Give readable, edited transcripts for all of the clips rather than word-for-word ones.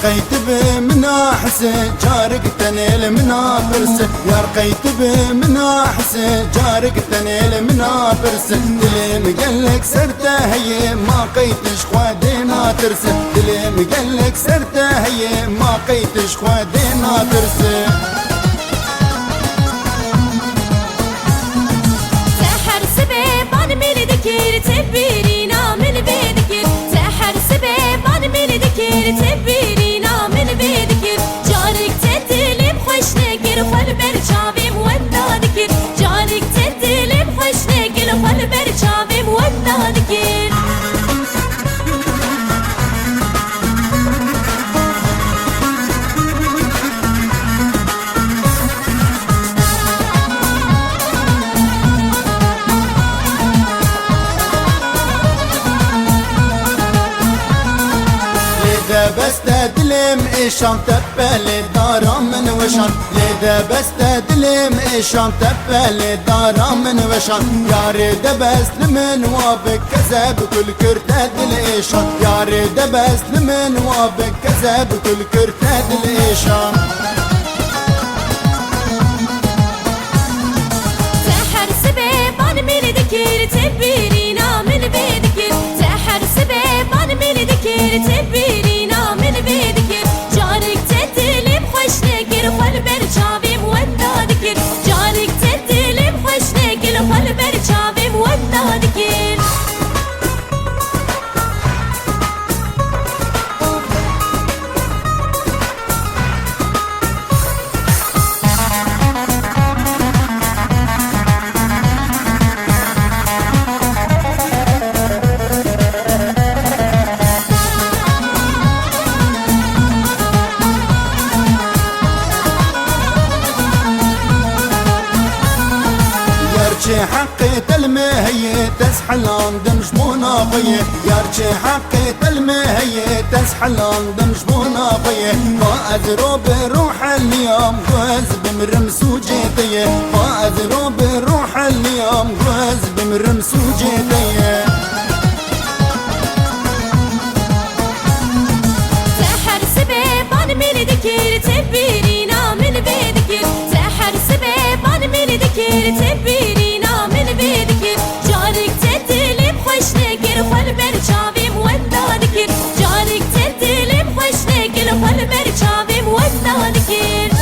رقيت بمناحس جارك تنيل منافرس، يا رقيت بمناحس جارك تنيل منافرس. دلي مقلك سرته هي ما قيتش خوادينا ترس، دلي مقلك سرته هي ما قيتش خوادينا ترس. سحر سبيبان من ذكر تبيرينا من بذكر، سحر سبيبان من ذكر تبيرينا من بذكر. جارك تدلي بخوش نقر خلبر شابي مودنا ذكر، جارك تدلي بخوش نقر خلبر شابي مودنا ذكر. بس تدلم إيشان تبالي دارا من وشان، لذا بس تدلم إيشان تبالي دارا من وشان. ياري دبس لمن وابك كذب كل كرتاد الإيشان، ياري دبس لمن وابك كذب كل كرتاد الإيشان. سحر سبيبان من ذكر تبيرينا من بذكر، سحر سبيبان من ذكر تبيرينا من بذكر. جارك تدلي بخوش نقر خلبر شابي مودنا ذكر، جارك تدلي بخوش نقر خلبر شابي مودنا ذكر. حقي تلمهي تسحل عند مجبونا بيه، يارجي حقي تلمهي تسحل عند مجبونا بيه. فأذرو بروح اليوم غاز بمرم سوجيتي، فأذرو بروح اليوم غاز بمرم سوجيتي. سحر سبيبان من ذكر تبيرينا من بذكر، سحر سبيبان من ذكر تبيرينا من بذكر. جارك تدلي بخوش نقر خلبر شابي مودنا ذكر، جارك تدلي بخوش نقر خلبر شابي مودنا ذكر.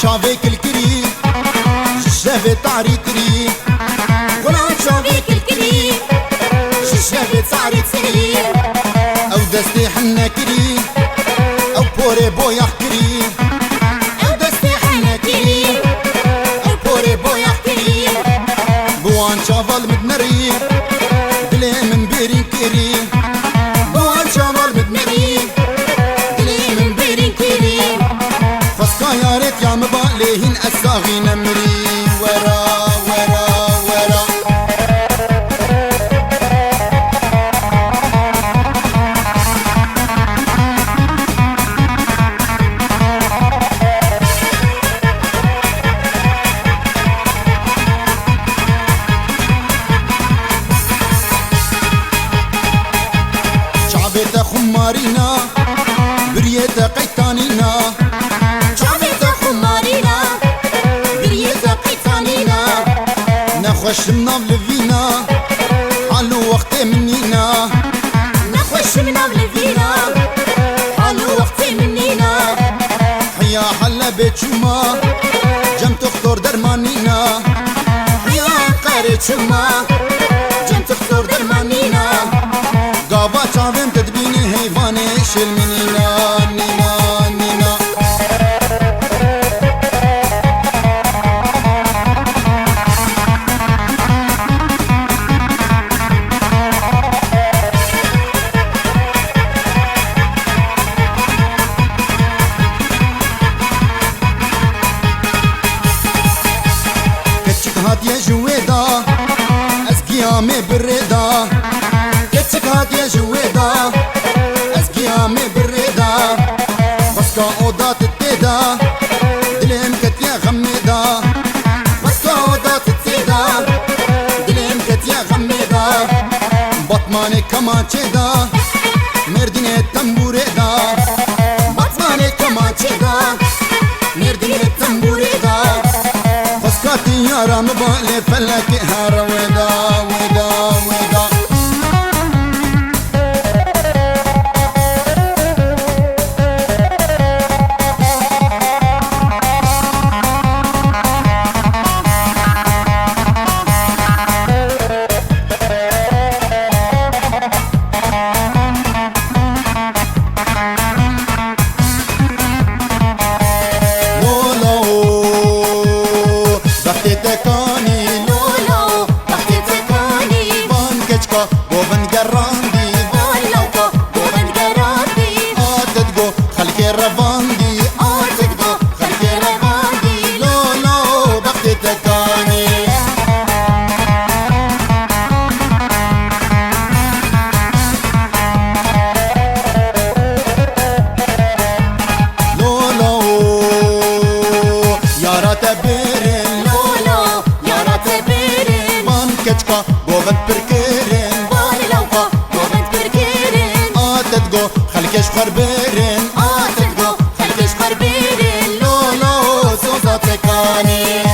شافيك الكريم شافت تعري كريم، غلام شافيك الكريم شافت تعري كريم. او دستي حنا كريم او بوري بويا كريم، او دستي حنا كريم او بوري بويا كريم. بوان شافال مدنري دلي من بيرين كريم، بوان شافال مدنري دلي من بيرين كريم. فسكا يا ريت يا مباليهن أساغي نمري ورا ورا ورا. شعبت خمارينا بريت قيتانينا، نخش من لفينا حالو وقت منينا، نخش من لفينا حالو وقت منينا. حيا حلا بچما جم تخطر درمانینا یا قره چما جم تخطر درمانینا گاوا چاویم تدبینی حیوان شلمینینا نینا نینا هاتيا جويدا اسقيامي بالرضا كتك هاتيا جويدا اسقيامي بالرضا بسكا اوضات التيدا دلهم كتيا غميدا بسكا اوضات التيدا دلهم كتيا غميدا بطماني كما تشيدا مرديني التنبوري دا بطماني كما تشيدا مرديني التنبوري دا كاتي يا رام بالي فلك هار ودا ودا ودا بوغد بركيرين بالي لوقا بوغد بركيرين تدقو خليكش خربيرين تدقو خليكش خربيرين لو لو سوزا تكاني